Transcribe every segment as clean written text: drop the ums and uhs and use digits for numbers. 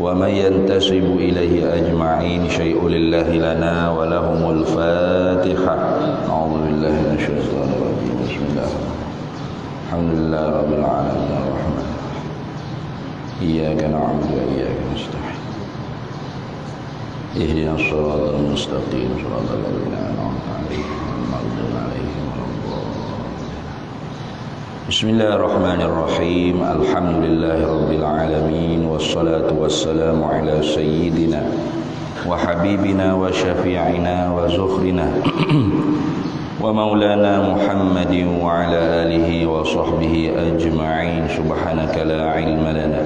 ومن ينتسب إليه أجمعين شيء لله لنا ولهم الفاتحة. أعوذ بالله من الشيطان الرجيم. بسم الله الحمد لله رب العالمين الرحمن إياك نعبد وإياك نستعين اهدنا الصراط المستقيم صراط الذين أنعمت عليهم غير المغضوب عليهم ولا الضالين. بسم الله الرحمن الرحيم. الحمد لله رب العالمين والصلاة والسلام على سيدنا وحبيبنا وشفيعنا وزخرنا ومولانا محمد وعلى آله وصحبه أجمعين. سبحانك لا علم لنا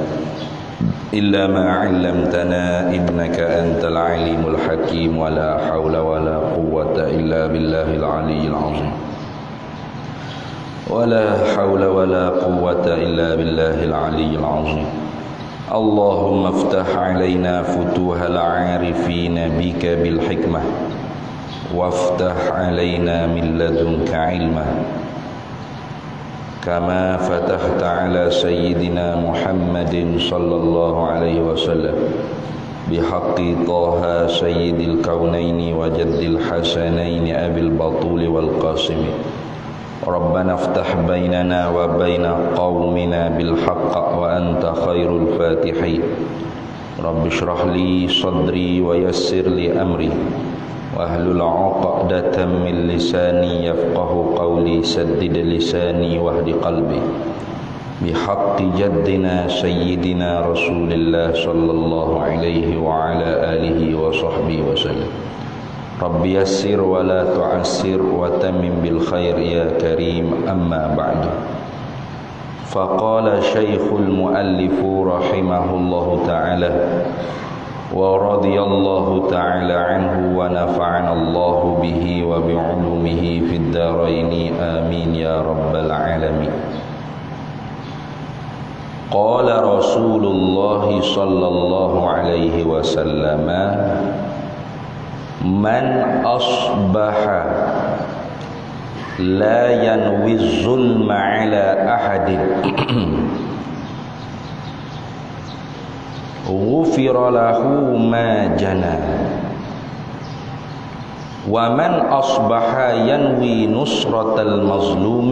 إلا ما علمتنا إنك أنت العليم الحكيم ولا حول ولا قوة إلا بالله العلي العظيم ولا حول ولا قوة إلا بالله العلي العظيم. اللهم افتح علينا فتوح العارفين بك بالحكمة وافتح علينا من لدنك علما كما فتحت على سيدنا محمد صلى الله عليه وسلم بحق طه سيد الكونين وجد الحسنين أبي البطول والقاسم. ربنا افتح بيننا وبين قومنا بالحق وأنت خير الفاتحين. رب اشرح لي صدري ويسر لي أمري واحلل عقدة من لساني يفقه قولي سدد لساني واهد قلبي بحق جدنا سيدنا رسول الله صلى الله عليه وعلى آله وصحبه وسلم. رب يسر ولا تعسر وتمم بالخير يا كريم. أما بعد، فقال شيخ المؤلف رحمه الله تعالى ورضي الله تعالى عنه ونفعنا الله به وبعلومه في الدارين آمين يا رب العالمين. قال رسول الله صلى الله عليه وسلم من أصبح لا ينوي الظلم على أحد غفر له ما جنى ومن أصبح ينوي نصرة المظلوم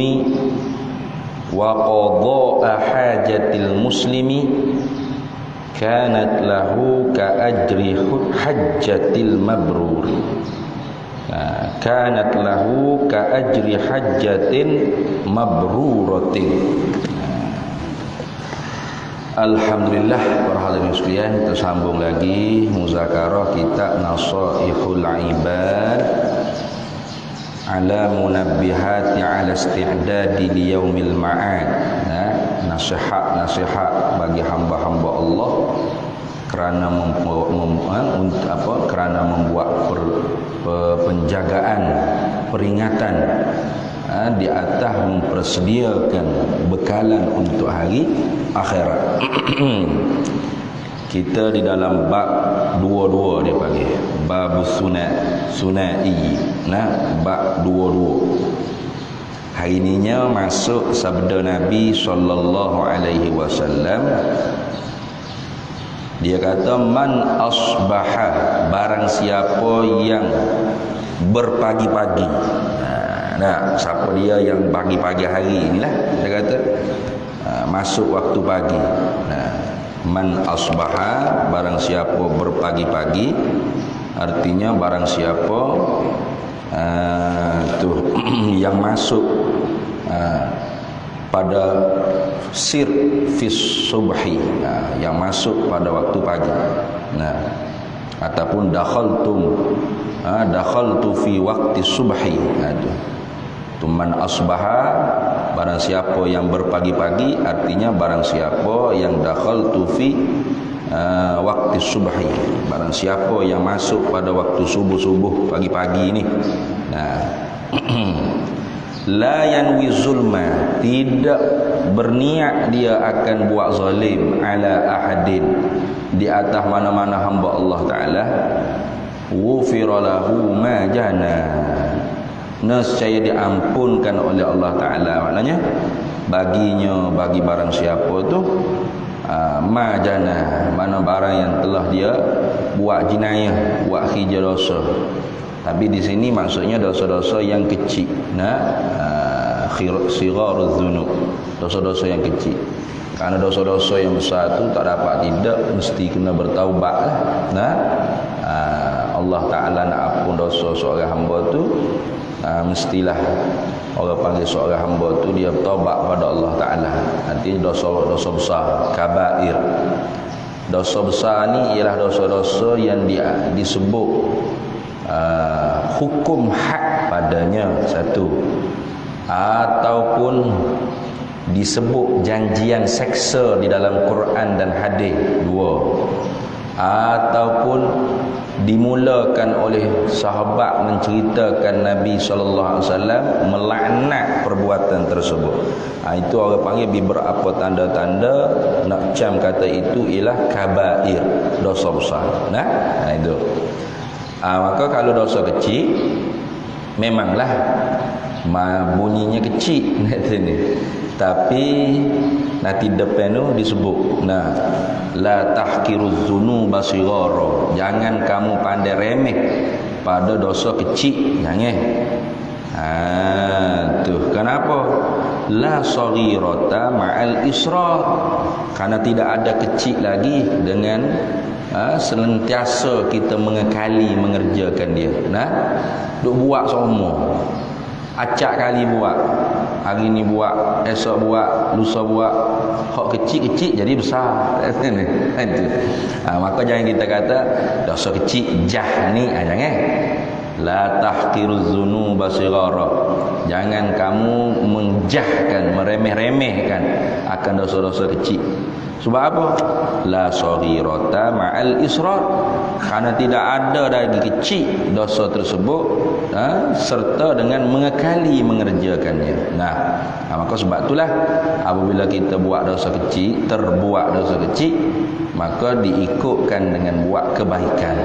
وقضاء حاجة المسلم كانت له كأجر حجة المبرور. كانت له كأجر حجة مبرورة. Alhamdulillah, para hadirin sekalian, kita sambung lagi muzakarah kitab Nasaihul Ibad ala munabbihati ala isti'dadi li yaumil ma'ad. Nasihat bagi hamba-hamba Allah kerana membuat penjagaan, peringatan di atas mempersediakan bekalan untuk hari akhirat. Kita di dalam bab 22 dia panggil bab sunai. Bab 22. Hari ininya masuk sabda Nabi sallallahu alaihi wasallam. Dia kata man asbaha, barang siapa yang berpagi-pagi. Siapa dia yang pagi-pagi hari inilah dia kata masuk waktu pagi. Man asbaha, barang siapa berpagi-pagi, artinya barang siapa yang masuk pada sir fis subhi, yang masuk pada waktu pagi. Ataupun dakhaltu fi waqti subhi. Man asbaha, barang siapa yang berpagi-pagi, artinya barang siapa yang dakhaltu fi waktu subhi, barang siapa yang masuk pada waktu subuh pagi-pagi ini. La yanwi zulma, tidak berniat dia akan buat zalim ala ahadin, di atas mana-mana hamba Allah Ta'ala. Ghufira lahu ma jana, nescaya diampunkan oleh Allah Ta'ala. Maknanya bagi barang siapa tu ma jana, mana barang yang telah dia buat jinayah, buat hija dosa. Tapi di sini maksudnya dosa-dosa yang kecil. Sigharuz dzunub, dosa-dosa yang kecil. Karena dosa-dosa yang besar tu tak dapat tidak, mesti kena bertaubat lah. Allah Ta'ala nak ampun dosa seorang hamba tu, mestilah orang panggil seorang hamba tu dia bertaubat pada Allah Ta'ala. Nanti dosa besar, kabair. Dosa besar ni ialah dosa-dosa yang disebut hukum had padanya, satu, ataupun disebut janjian seksa di dalam Quran dan hadis, dua, ataupun dimulakan oleh sahabat menceritakan Nabi SAW melaknat perbuatan tersebut. Itu orang panggil beberapa tanda-tanda nak cam kata itu ialah kabair, dosa besar. Itu. Maka kalau dosa kecil memanglah bunyinya kecil ni. Tapi nanti depan tu disebut la tahqiruz dzunuba shighara, jangan kamu pandai remeh pada dosa kecil, jangan. Tuh kenapa? La saghirata ma'al israr, karena tidak ada kecil lagi dengan senantiasa kita mengekali mengerjakan dia. Duk buat semua, acak kali buat, hari ni buat, esok buat, lusa buat, hak kecil-kecil jadi besar. Maka jangan kita kata dosa kecil jah ni, jangan. La tahqiruz dzunuba shighara, jangan kamu menjahkan, meremeh-remehkan akan dosa-dosa kecil. Sebab apa? La saghirata ma'al israr, karena tidak ada lagi kecil dosa tersebut serta dengan mengekali mengerjakannya. Maka sebab itulah apabila kita buat dosa kecil, terbuat dosa kecil, maka diikutkan dengan buat kebaikan.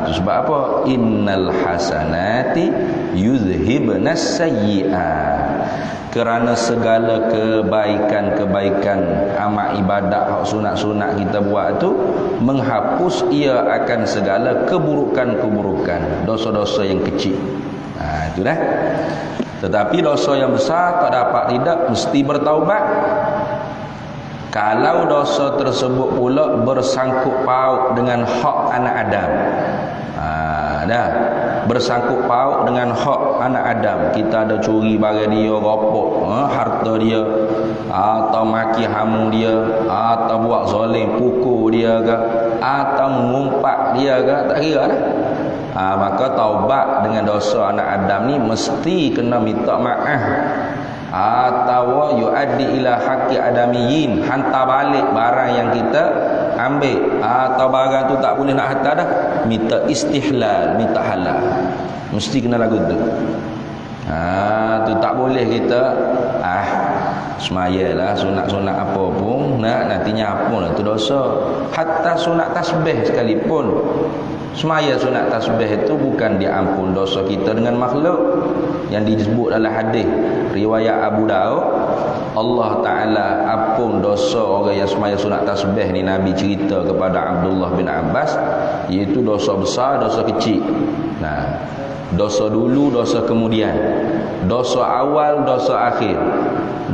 Itu sebab apa? Innal hasanati yuzhibnas sayyi'at, kerana segala kebaikan-kebaikan amal ibadat, sunat-sunat kita buat tu menghapus ia akan segala keburukan-keburukan, dosa-dosa yang kecil. Itu dah. Tetapi dosa yang besar tak dapat tidak, mesti bertaubat. Kalau dosa tersebut pula bersangkut paut dengan hak anak Adam, bersangkut paut dengan hak anak Adam, kita ada curi barang dia, ropok harta dia, atau maki hamu dia, atau buat zalim, pukul dia ke, atau mengumpat dia ke, tak kira lah. Maka taubat dengan dosa anak Adam ni mesti kena minta maaf, atau yuaddi ila haqqi adamiyin, hantar balik barang yang kita ambil, atau barang tu tak boleh nak hantar dah, minta istihlal, minta halal, mesti kena lagu tu. Tu tak boleh kita semayalah sunat-sunat apa pun nantinya apa lah tu dosa. Hatta sunat tasbih sekalipun, semaya sunat tasbih itu bukan diampun dosa kita dengan makhluk. Yang disebut dalam hadis riwayat Abu Daud, Allah Ta'ala ampun dosa orang yang semaya sunat tasbih ni. Nabi cerita kepada Abdullah bin Abbas, iaitu dosa besar, dosa kecil. Dosa dulu, dosa kemudian, dosa awal, dosa akhir,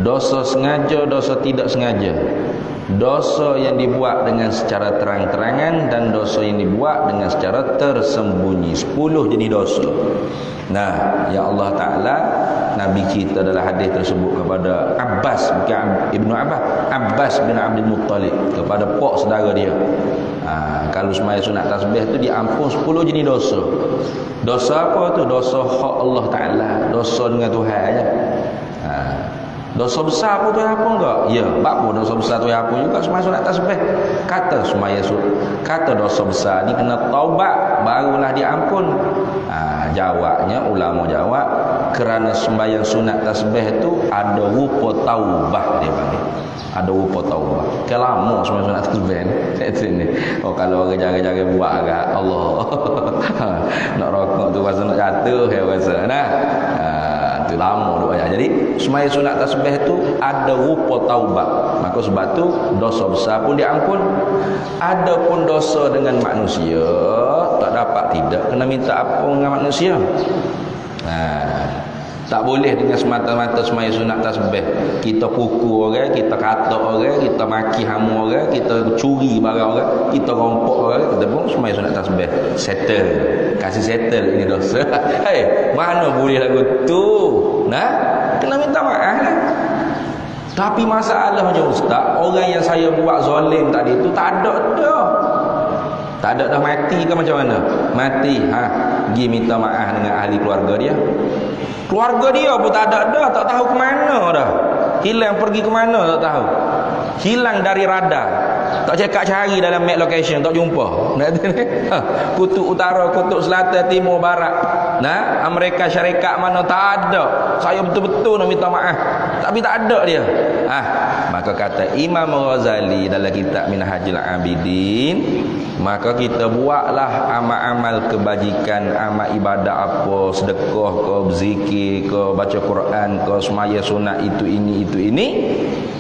dosa sengaja, dosa tidak sengaja, dosa yang dibuat dengan secara terang-terangan dan dosa yang dibuat dengan secara tersembunyi. 10 jenis dosa. Ya Allah Ta'ala, Nabi kita dalam hadis tersebut kepada Abbas, bukan Ibnu Abbas, Abbas bin Abdul Muttalib, kepada pok saudara dia. Kalau semaya sunat tasbih tu diampun 10 jenis dosa. Dosa apa tu? Dosa hak Allah Ta'ala, dosa dengan Tuhan je. Dosa besar pun tu apa enggak? Ya, apa dosa besar tu apa juga semaya sunat tasbih. Kata semaya kata dosa besar ni kena taubat barulah diampun. Jawabnya ulama jawab, kerana sembahyang sunat tasbih tu ada rupa taubah, dia panggil. Ada rupa taubah. Kelama sembahyang sunat tasbih ni. Kalau orang jaga-jaga buat agak Allah. Nak rokok tu rasa nak jatuh ya rasa. Tu tu lama duk ayat. Jadi semaya sunat tasbih tu ada rupa taubat. Maka sebab tu dosa besar pun diampun. Adapun dosa dengan manusia tak dapat tidak kena minta ampun dengan manusia. Tak boleh dengan semata-mata semaya sunat tasbih kita pukul orang, kita katak orang, kita maki hamu orang, kita curi barang orang, kita rompok orang, kita pun semaya sunat tasbih settle, kasih settle ini dosa. Mana boleh lagu tu? Nah, kena minta maaf lah. Tapi masalahnya ustaz, orang yang saya buat zalim tadi tu tak ada dah. Tak ada dah mati ke macam mana? Mati, pergi minta maaf dengan ahli keluarga dia. Keluarga dia pun tak ada dah, tak tahu ke mana dah. Hilang pergi ke mana tak tahu. Hilang dari radar. Tak cakap cari dalam map location, tak jumpa. Kutub utara, kutub selatan, timur, barat. Amerika Syarikat mana tak ada. Saya betul-betul nak minta maaf. Tapi tak ada dia. Maka kata Imam Ghazali dalam kitab Minhajul Abidin, maka kita buatlah amal-amal kebajikan, amal ibadah apa, sedekah ke, berzikir ke, baca Quran ke, semaya sunat itu ini.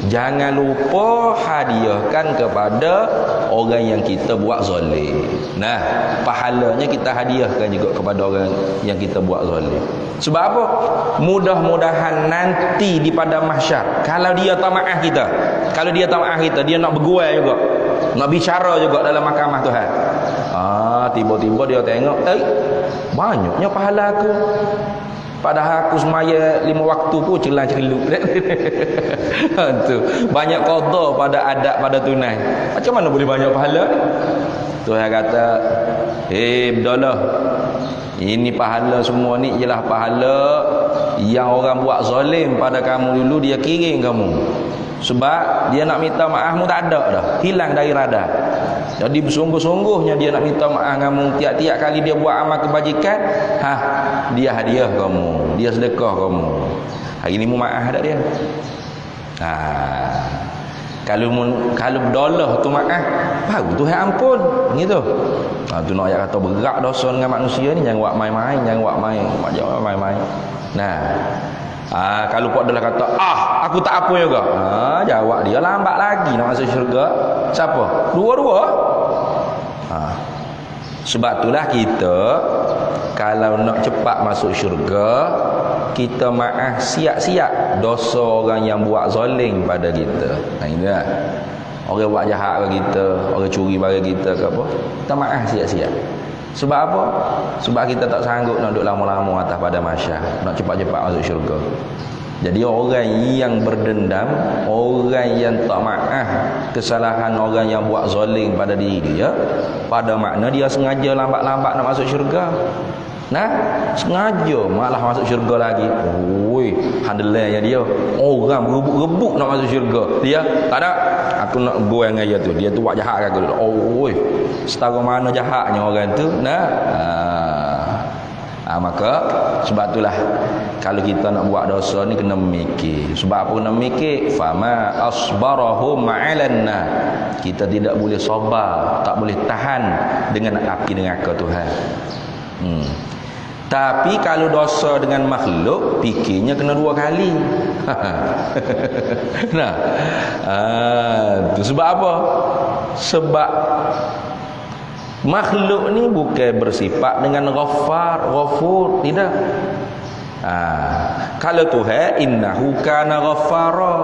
Jangan lupa hadiahkan kepada orang yang kita buat zalim. Pahalanya kita hadiahkan juga kepada orang yang kita buat zalim. Sebab apa? Mudah-mudahan nanti di pada mahsyar, kalau dia tak maaf kita, dia nak bergual juga, nak bicara juga dalam mahkamah Tuhan. Tiba-tiba dia tengok, banyaknya pahala aku. Padahal aku semaya 5 waktu pun celah-celup. Tu banyak qada pada adat, pada tunai. Macam mana boleh banyak pahala? Tuhan kata, bedolah. Ini pahala semua ni ialah pahala yang orang buat zalim pada kamu dulu, dia kirim kamu. Sebab dia nak minta maafmu tak ada dah, hilang dari radar. Jadi bersungguh-sungguhnya dia nak minta maaf kamu. Tiap-tiap kali dia buat amal kebajikan, dia hadiah kamu, dia sedekah kamu. Hari ni mu maaf tak dia? Kalau dolah tu maaf, baru Tuhan ampun. Gitu. Tu nak ayat kata berat dosa dengan manusia ni, jangan buat main-main, jangan main-main. Kalau Pak adalah kata aku tak apa juga, jawab dia lambat lagi nak masuk syurga. Siapa? Dua-dua. Sebab itulah kita kalau nak cepat masuk syurga, kita maaf siap-siap dosa orang yang buat zalim pada kita. Inilah orang buat jahat ke kita, orang curi barang kita ke apa, kita maaf siap-siap. Sebab apa? Sebab kita tak sanggup nak duduk lama-lama atas pada mahsyar, nak cepat-cepat masuk syurga. Jadi orang yang berdendam, orang yang tak maaf kesalahan orang yang buat zalim pada diri dia, pada makna dia sengaja lambat-lambat nak masuk syurga. Sengaja malah masuk syurga lagi. Handelannya dia, orang berebut-rebut nak masuk syurga. Dia tak ada, aku nak go dengan dia tu. Dia tu buat jahat aku. Setara mana jahatnya orang tu. Maka sebab itulah kalau kita nak buat dosa ni kena memikir. Sebab apa kena memikir? Fama asbarahum ma'alanna. Kita tidak boleh sabar, tak boleh tahan dengan api neraka Tuhan. Tapi kalau dosa dengan makhluk, fikirnya kena 2 kali. Sebab apa? Sebab makhluk ni bukan bersifat dengan ghafur, tidak. Kalau Tuhan, innahu kana ghaffara.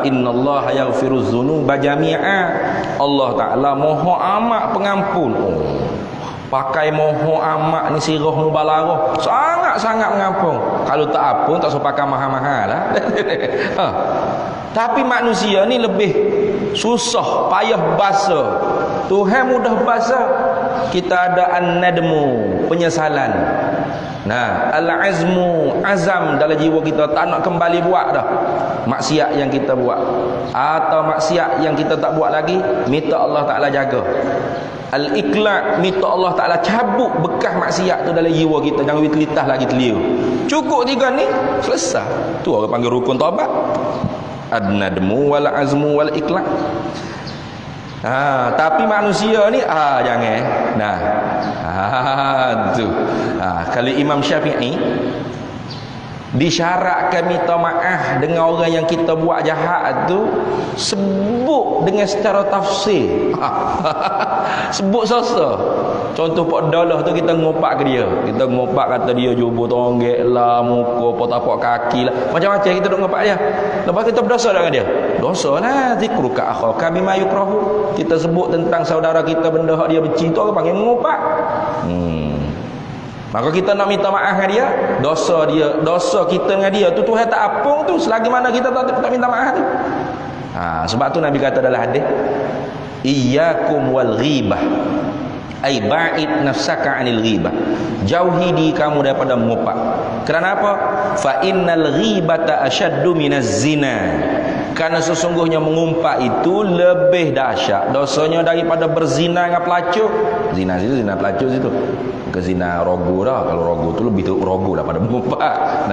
Innallaha yaghfiruz dzunuba jami'a. Allah Taala Maha amat pengampun. Pakai moho amat ni sirah mubalarah, sangat-sangat mengampun. Kalau tak ampun tak usah pakai mahal-mahal lah. Tapi manusia ni lebih susah, payah basa. Tuhan mudah basa. Kita ada an-nadmu, penyesalan. Al-azmu, azam dalam jiwa kita, tak nak kembali buat dah maksiat yang kita buat, atau maksiat yang kita tak buat lagi, minta Allah Ta'ala jaga. Al-iqla', minta Allah Ta'ala cabut bekas maksiat tu dalam jiwa kita, jangan telitah lagi telia. Cukup 3 ni selesai. Tu orang panggil rukun taubat. Ad-nadmu wal azmu wal iqla'. Tapi manusia ni jangan. Tu. Kalau Imam Syafi'i disyaratkan minta maaf dengan orang yang kita buat jahat tu, sebut dengan secara tafsir. Sebut sasa. Contoh Pak Dalah tu kita ngopak ke dia. Kita ngopak kata dia jubur tonggek lah, muka potapak kaki lah, macam-macam kita duk ngopak dia. Lepas kita berdosa dengan dia. Dosa lah zikruka akhaka bima yukrahu. Kita sebut tentang saudara kita benda hak dia benci tu, orang panggil ngopak. Maka kita nak minta maaf dengan dia, dosa kita dengan dia tu Tuhan tak apung tu selagi mana kita tak minta maaf tu. Sebab tu Nabi kata dalam hadis, iyyakum wal ghibah, ai ba'id nafsaka 'anil ghibah. Jauhi diri kamu daripada mengopak. Kerana apa? Fa innal ghibata asyaddu minaz zina. Karena sesungguhnya mengumpat itu lebih dahsyat dosanya daripada berzina dengan pelacur. Zina situ, zina pelacur situ. Bukan zina rogu dah. Kalau rogu tu lebih teruk rogu daripada mengumpat.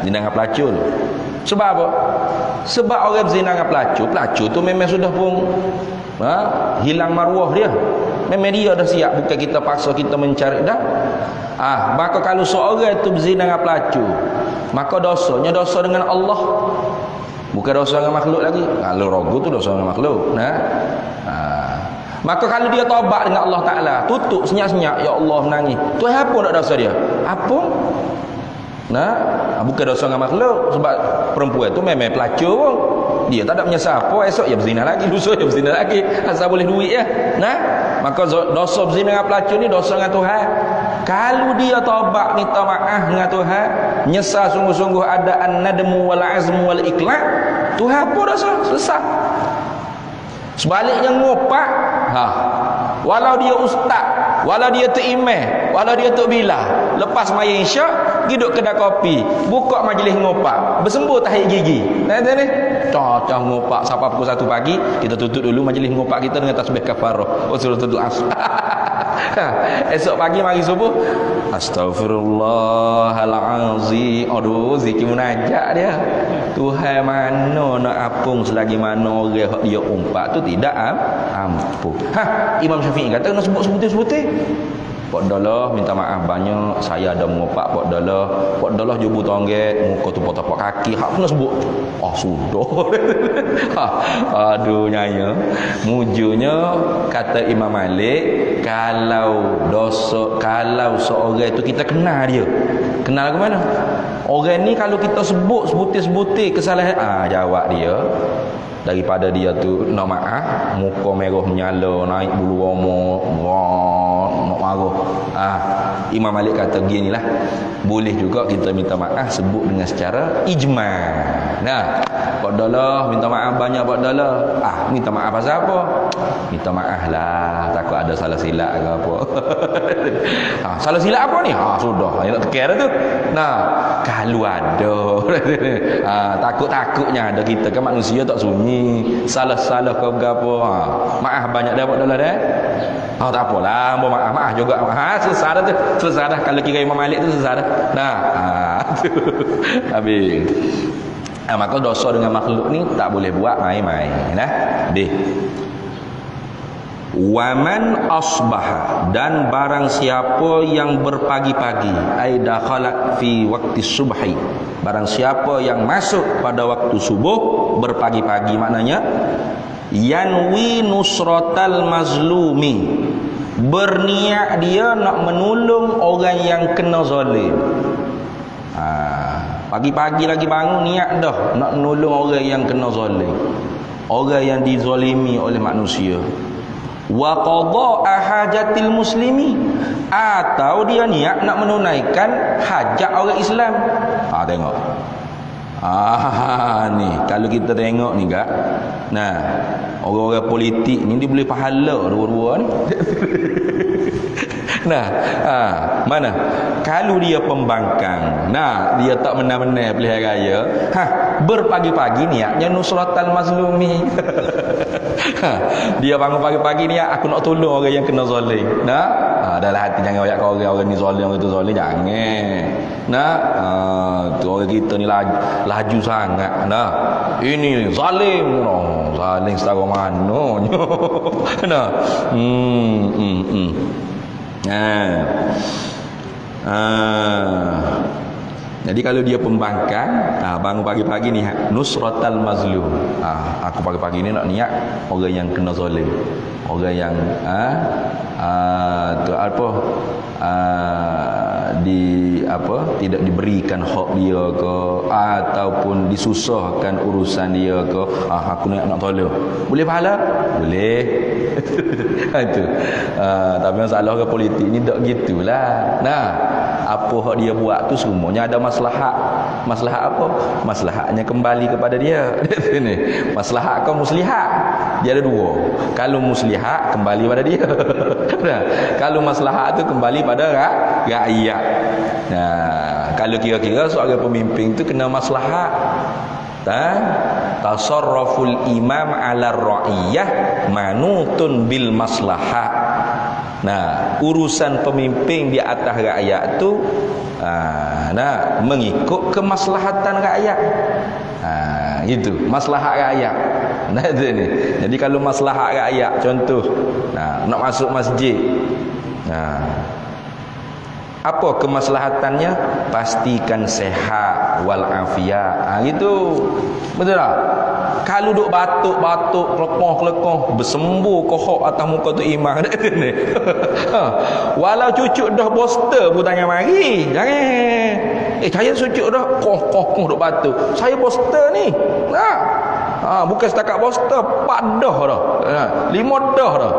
Zina dengan pelacur. Sebab apa? Sebab orang berzina dengan pelacur tu memang sudah pun hilang maruah dia. Memang dia dah siap, bukan kita paksa kita mencari dah. Maka kalau seorang itu berzina dengan pelacur, maka dosanya dosa dengan Allah, bukan dosa dengan makhluk lagi. Kalau rogu tu dosa dengan makhluk. Maka kalau dia taubat dengan Allah Ta'ala, tutup senyap-senyap, ya Allah menangis, Tuhan apa nak dosa dia? Apa? Bukan dosa dengan makhluk. Sebab perempuan tu memang pelacur pun, dia tak ada menyesal apa, esok dia berzina lagi, lusa dia berzina lagi, asal boleh duit ya. Maka dosa berzina dengan pelacur ni dosa dengan Tuhan. Kalau dia taubat minta maaf dengan Tuhan, nyesal sungguh-sungguh, ada an-nadmu wal azmu wal iqla', Tuhan apa dosa? Selesai. Sebaliknya ngopak, walau dia ustaz, walau dia tu imam, walau dia tu bilah, lepas maya isyak duduk kedai kopi, buka majlis ngopak, bersembuh tahi gigi. Ni cocok ngopak sampai pukul 1 pagi, kita tutup dulu majlis ngopak kita dengan tasbih kafarah suratul asr. Esok pagi mari subuh, astaghfirullahalazim. Aduh, zikir munajat dia. Tuhan mana nak apung selagi mana orang dia umpat tu tidak ampun. Imam Syafi'i kata kena sebut sebutir-sebutir. Pak Dalah minta maaf banyak, saya ada mengopak Pak Dalah jubur tonggek, muka tu potak-potak kaki, hak kena sebut. Sudah. Aduh nyaya. Mujurnya kata Imam Malik, kalau seorang itu kita kenal dia. Kenal ke mana? Orang ni kalau kita sebut sebutir-sebutir kesalahan, jawab dia. Daripada dia tu nak maaf, muka merah menyala, naik bulu roma, nak marah. Imam Malik kata ginilah, boleh juga kita minta maaf sebut dengan secara ijma'. Pak Dalah minta maaf banyak Pak Dalah. Minta maaf pasal apa? Minta maaf lah, takut ada salah silap ke apa. Salah silap apa ni? Sudah, nak teker tu. Kalau ada takut-takutnya ada, kita kan manusia tak sunyi, salah-salah ke apa. Maaf banyak dah Pak Dalah dah. Tak apalah, maaf juga. Selesai dah tu. Selesai dah. Kalau kira Imam Malik tu selesai dah. Habis. Maka dosa dengan makhluk ni tak boleh buat main-main. Waman asbaha, dan barang siapa yang berpagi-pagi, ai dakhala fi waqti subhi, barang siapa yang masuk pada waktu subuh berpagi-pagi, maknanya yanwi nusratal mazlumi, berniat dia nak menolong orang yang kena zalim. Pagi-pagi lagi bangun niat dah nak menolong orang yang kena zalim, orang yang dizalimi oleh manusia. Wa qada hajatil muslimi, atau dia niat nak menunaikan hajat orang Islam. Tengok. Ni kalau kita tengok ni kak, orang-orang politik ni dia boleh pahala dua-dua ni. Mana kalau dia pembangkang, dia tak benar-benar pilihan raya, berpagi-pagi niatnya nusratal mazlumi. Dia bangun pagi-pagi niat aku nak tolong orang yang kena zalim. Dalam hati jangan ayat kau orang ni zalim, orang tu zalim, jangan. Tu orang kita ni laju sangat. Ini zalim, zalim setara mana. Jadi kalau dia pembangkang, bangun pagi-pagi ni nusratal mazlum. Aku pagi-pagi ni nak niat orang yang kena zalim. Orang yang tidak diberikan hak dia ke, ataupun disusahkan urusan dia ke, aku nak tolong. Boleh pahala? Boleh. Itu. Tapi masalah orang politik ni tak gitulah. Nah, apa hak dia buat tu semuanya ada maslahat. Maslahat apa? Maslahatnya kembali kepada dia. Maslahat kau muslihat. Dia ada dua. Kalau muslihat kembali pada dia. Nah, kalau maslahat tu kembali pada rakyat. Nah, kalau kira-kira seorang pemimpin tu kena maslahat. Tasarruful imam ala ra'iyah manutun bil maslahah. Nah, urusan pemimpin di atas rakyat tu mengikut kemaslahatan rakyat. Gitu, maslahat rakyat. Nah, itu ni. Jadi kalau maslahat rakyat, contoh nak masuk masjid. Apa kemaslahatannya? Pastikan sehat wal afiat. Gitu. Betul tak? Kalau duk batuk-batuk, klekoh-klekoh, bersembuh kohok atas muka tu imam. Walau cucuk dah poster pun tangan mari. Jangan. Saya cucuk dah koh-koh duk batuk. Saya poster ni. Bukan setakat poster, 4 dah dah. 5 dah dah.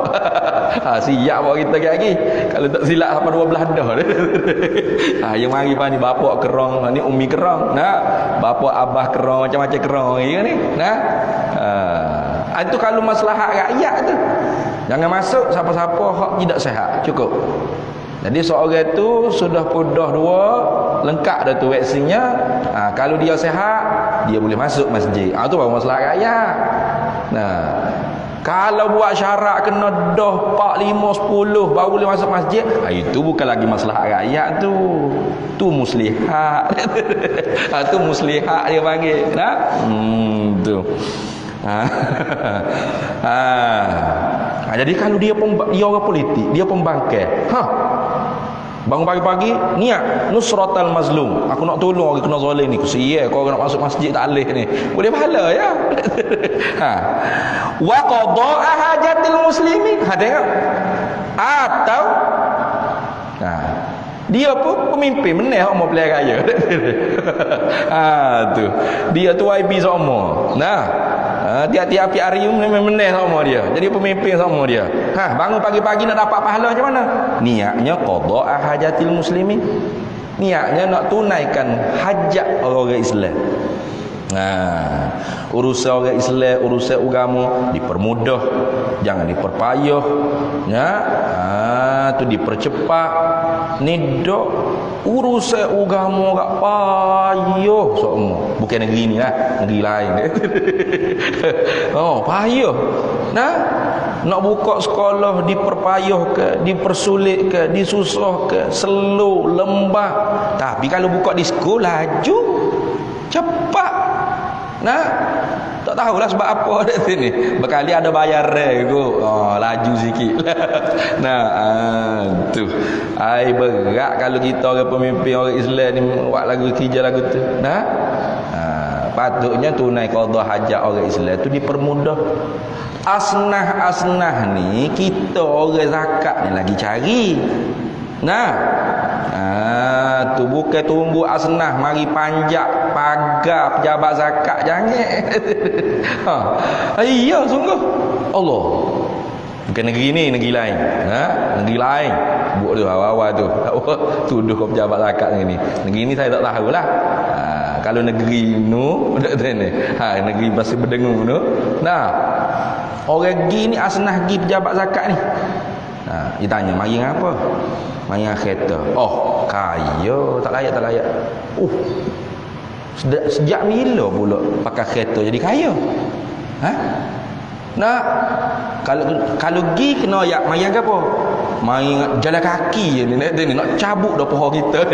Siap buat kita lagi. Kalau tak silap sampai 12 dah. Yang mari pa ni bapak kerang, ni umi kerang. Bapak abah kerang, macam-macam kerang ni. Itu kalau maslahat rakyat tu. Jangan masuk siapa-siapa hak tidak sihat. Cukup. Jadi seorang tu sudah pudah 2, lengkap dah tu vaksinnya. Kalau dia sihat, dia boleh masuk masjid. Itu baru masalah rakyat. Kalau buat syarat kena dah 4, 5, 10 baru boleh masuk masjid, itu bukan lagi masalah rakyat tu. Tu muslihat. Tu muslihat dia panggil. Tu. Jadi kalau dia orang politik, dia pembangkang. Bangun pagi-pagi niat nusratal mazlum. Aku nak tolong orang kena zalim ni. Kesian kau nak masuk masjid tak boleh ni. Boleh pahala ya. Wa qada'a hajatil muslimin. Tengok. Atau dia pun pemimpin meneh hak mau pilihan raya. Tu. Dia tu YB sama. Tiap-tiap hari meneh sama dia. Jadi pemimpin sama dia. Bangun pagi-pagi nak dapat pahala macam mana? Niatnya qada'a hajatil muslimin. Niatnya nak tunaikan hajat orang Islam. Urusan orang Islam, urusan agama dipermudah, jangan diperpayah. Tu dipercepat. Ni dok urusan agama gak payah semua. Bukan negeri ni lah, negeri lain. Payah. Nak buka sekolah diperpayah ke, dipersulit ke, disusah ke, slow, lembah. Tapi kalau buka di sekolah laju, cepat. Tak tahulah sebab apa kat sini. Berkali ada bayar tu. Laju sikit. Tu. Berat kalau kita orang pemimpin orang Islam ni buat lagu kerja lagu tu. Patutnya tunai qada hajat orang Islam tu dipermudah. Asnah-asnah ni kita orang zakat ni lagi cari. Tu bukan tunggu asnah mari panjat pagar pejabat zakat, jangan. Iya sungguh. Allah. Bukan negeri ni, negeri lain. Negeri lain. Buat tu awal-awal tu. Tuduh kau pejabat zakat ni. Negeri ni saya tak tahulah. Kalau negeri nu, negeri Pasir Berdengung tu. Orang pergi ni asnah pergi pejabat zakat ni. Dia tanya, mari apa? Mari kereta. Kaya, tak layak. Sejak bila pula pakai kereta jadi kaya? Kalau pergi kena mari apa? Mari jalan kaki je ni nak cabut dah pohon kita.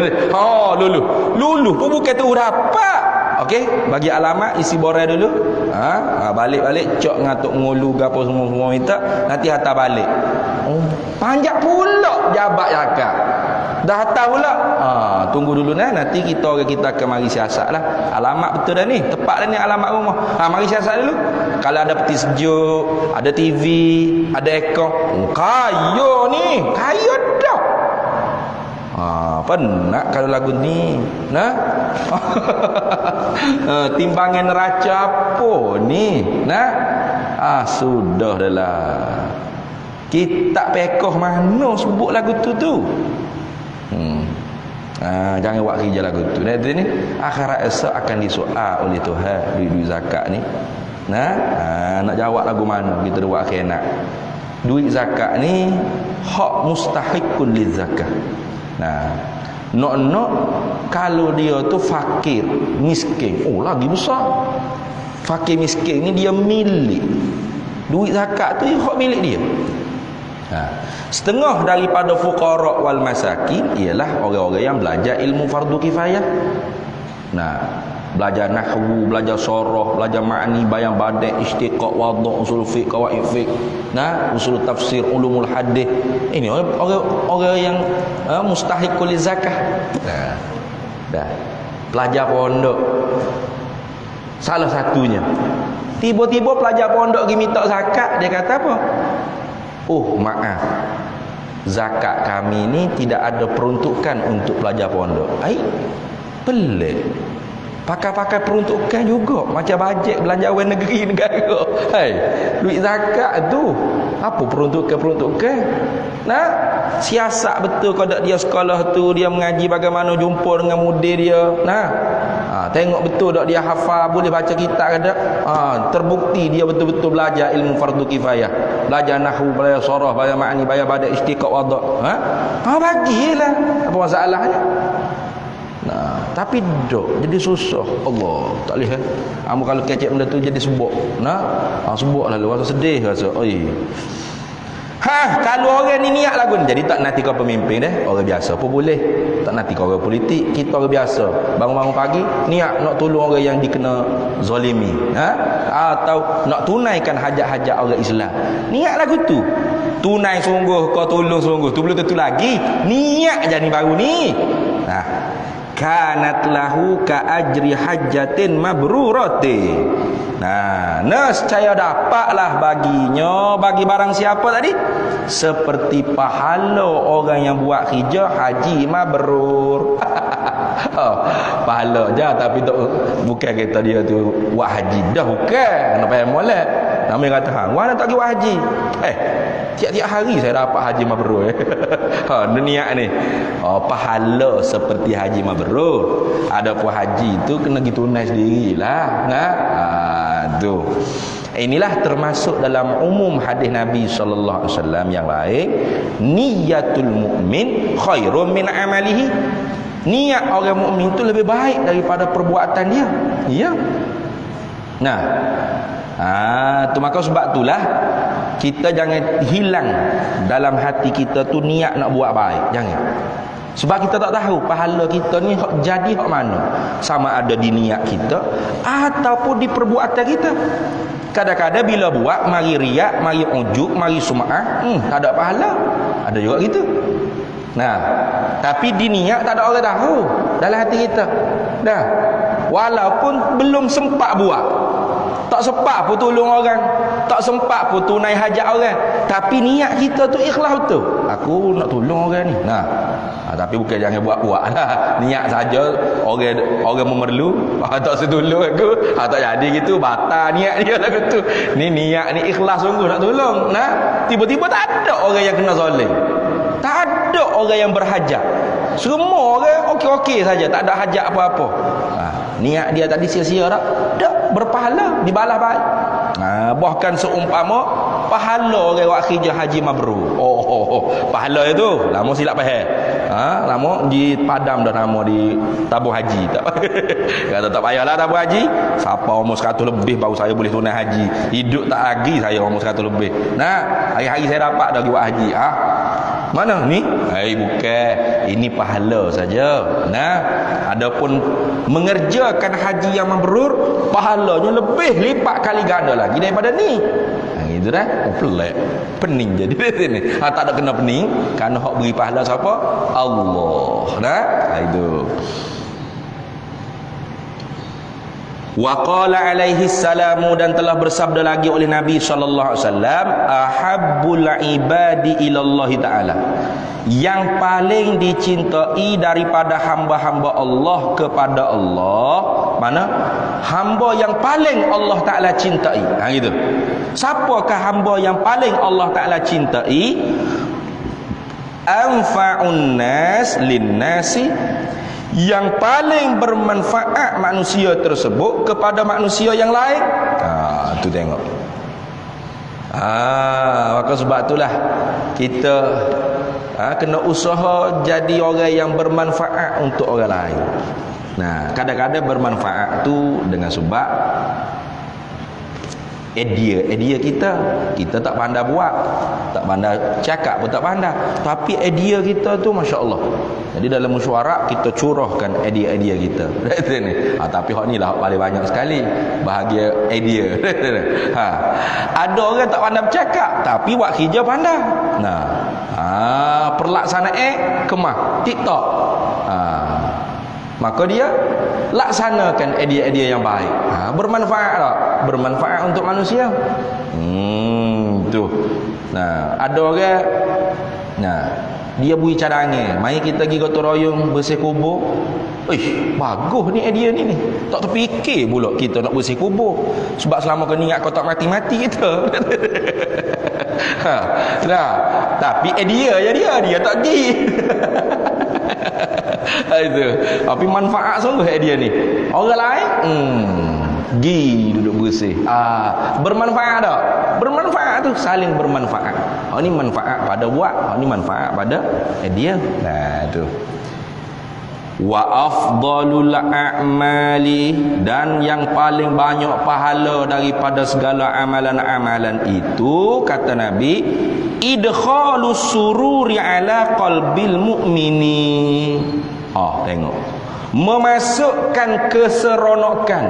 Lulu pun bukan tu dapat. Okey, bagi alamat isi borang dulu. Balik-balik cok ngatuk ngulu gapo semua minta, nanti hantar balik. Panjat pula jabat zakat. Dah tahu pula. Tunggu dulu nanti kita akan mari siasatlah. Alamat betul dah ni. Tepat dah ni alamat rumah. Mari siasat dulu. Kalau ada peti sejuk, ada TV, ada aircon. Kaya ni. Kaya dah. Penat kalau lagu ni. Nah. Timbangan neraca apa ni? Nah. Sudah dah lah. Kitab pekoh mana sebut lagu tu. Jangan buat kerja lagu tu. Nanti ni akhirat esok akan disoal oleh Tuhan duit zakat ni. Nak jawab lagu mana kita buat akhirat. Duit zakat ni hak mustahiqun lizakat. Nak kalau dia tu fakir, miskin, lagi besar. Fakir miskin ni dia milik. Duit zakat tu hak milik dia. Setengah daripada fuqara wal masakin ialah orang-orang yang belajar ilmu fardu kifayah. Belajar nahwu, belajar sorah, belajar ma'ni, bayan badai, istiqaq, wadhu', usul fiqh, qawaid fiqh, usul tafsir, ulumul hadis. Ini orang yang mustahiqul zakah. Pelajar pondok salah satunya. Tiba-tiba pelajar pondok pergi minta zakat, dia kata apa? Maaf, zakat kami ni tidak ada peruntukan untuk pelajar pondok. Pelik. Pakai peruntukan juga. Macam bajet belanjawan negara. Duit zakat tu apa peruntukan? Siasat betul kalau dia sekolah tu, dia mengaji bagaimana jumpa dengan mudir dia. Tengok betul tak dia hafal, boleh baca kitab ke tak? Terbukti dia betul-betul belajar ilmu fardu kifayah. Belajar nahwu, belajar sorah, belajar ma'ni, belajar badai, istiqaq, wadhu'. Bagilah. Apa masalahnya? Tapi dok jadi susah. Allah tak boleh. Kalau kecek benda tu jadi sebab. Sebab lalu rasa sedih rasa. Kalau orang ni niat lagu ni, jadi tak nanti kau pemimpin orang biasa pun boleh. Tak nanti kau orang politik, kita orang biasa. Bangun-bangun pagi niat nak tolong orang yang dikena zalimi, atau nak tunaikan hajat-hajat orang Islam. Niat lagu tu. Tunai sungguh, kau tolong sungguh. Tu belum tentu lagi. Niat je ni baru ni. Kanat lahu ka ajri hajjatin mabrurati. Nescaya dapatlah baginya, bagi barang siapa tadi, seperti pahala orang yang buat kerja haji mabrur. Pahala je, tapi bukan kata dia tu buat haji dah, bukan. Kena payah molek. Namanya kata mana tak pergi buat haji? Tiap-tiap hari saya dapat haji mabrur. Niat ni. Pahala seperti haji mabrur. Adapun haji tu kena tunai sendirilah. Tu. Inilah termasuk dalam umum hadis Nabi sallallahu alaihi wasallam yang lain, niyatul mukmin khairun min amalihi. Niat orang mukmin tu lebih baik daripada perbuatan dia. Ya. Tu maka sebab itulah kita jangan hilang dalam hati kita tu niat nak buat baik. Jangan. Sebab kita tak tahu pahala kita ni jadi hak mana. Sama ada di niat kita ataupun di perbuatan kita. Kadang-kadang bila buat mari riak, mari ujub, mari sum'ah, tak ada pahala. Ada juga gitu. Tapi di niat tak ada orang tahu dalam hati kita. Walaupun belum sempat buat. Tak sempat pun tolong orang, tak sempat pun tunai hajat orang, tapi niat kita tu ikhlas betul. Aku nak tolong orang ni. Tapi bukan jangan buat-buat lah. Niat saja orang memerlu, tak setolong aku, tak jadi gitu, batal niat dia lah gitu. Ni niat ni ikhlas sungguh nak tolong. Tiba-tiba tak ada orang yang kena zalim. Tak ada orang yang berhajat. Semua orang okey-okey saja, tak ada hajat apa-apa. Niat dia tadi sia-sia tak berpahala, dibalas baik. Bahkan seumpama pahala orang buat kerja haji mabrur. Pahala itu lama silap faham. Lama di padam dah nama di tabung haji tak. Kata tak payahlah tabung haji. Siapa umur 100 lebih baru saya boleh tunai haji. Hidup tak lagi saya umur 100 lebih. Hari-hari saya dapat dah buat haji. Mana ni? Bukan. Ini pahala saja. Adapun mengerjakan haji yang mabrur, pahalanya lebih lipat kali ganda lagi daripada ni. Itu dah. Oh, pelik. Pening jadi di sini. Tak ada kena pening kerana hak beri pahala siapa? Allah. Nah, itu. Wa qala alaihi salamu, dan telah bersabda lagi oleh Nabi sallallahu alaihi wasallam, ahabbul ibadi ilallah taala, yang paling dicintai daripada hamba-hamba Allah kepada Allah, mana hamba yang paling Allah Taala cintai. Gitu. Siapakah hamba yang paling Allah Taala cintai? Anfa'un nas lin-nasi, yang paling bermanfaat manusia tersebut kepada manusia yang lain. Tu tengok. Maka sebab itulah kita kena usaha jadi orang yang bermanfaat untuk orang lain. Nah, kadang-kadang bermanfaat tu dengan sebab idea kita tak pandai buat, tak pandai cakap pun tak pandai, tapi idea kita tu masya-Allah. Jadi dalam mesyuarat kita curahkan idea kita. Tapi hak ni lah paling banyak sekali bahagia idea. Ada orang tak pandai bercakap tapi buat kerja pandai. Perlaksanaan kemah TikTok. Maka dia laksanakan idea-idea yang baik. Bermanfaat tak? Bermanfaat untuk manusia. Tu. Ada orang dia beri cadangan, mari kita pergi gotong royong bersih kubur. Bagus ni idea ni. Tak terfikir pula kita nak bersih kubur. Sebab selama kau ingat kau tak mati-mati kita. Tapi idea je dia tak pergi. Itu. Tapi manfaat sungguh idea ni. Orang lain pergi duduk bersih. Bermanfaat tak? Bermanfaat tu saling bermanfaat. Ni manfaat pada buat, ni manfaat pada idea. Tu. Wa afdalul a'mali, dan yang paling banyak pahala daripada segala amalan-amalan itu, kata Nabi, idkhalus sururi ala qalbil mu'mini. Tengok, memasukkan keseronokan,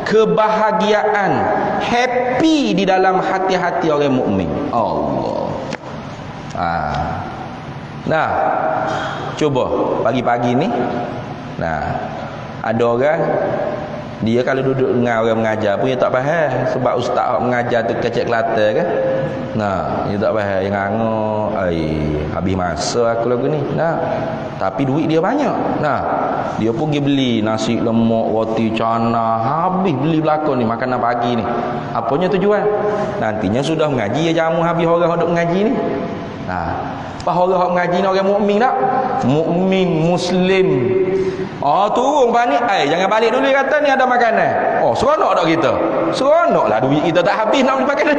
kebahagiaan, happy di dalam hati-hati orang mukmin. Allah. Cuba pagi-pagi ni, ada orang dia kalau duduk dengan orang mengajar pun dia tak faham, sebab ustaz mengajar tu kecek Kelantan kan. Dia tak faham, dia ngangok, habis masa aku lagu ni. Tapi duit dia banyak. Dia pun pergi beli nasi lemak, roti canai, habis beli belakang ni makanan pagi ni. Apanya tujuan? Nantinya sudah mengaji, dia jamu habis orang duk mengaji ni. Orang yang mengaji ni orang mukmin tak? Mukmin, Muslim. Turun panik. Jangan balik dulu, kata ni ada makanan. Seronok tak kita? Seronok lah, duit kita tak habis nak beli makanan.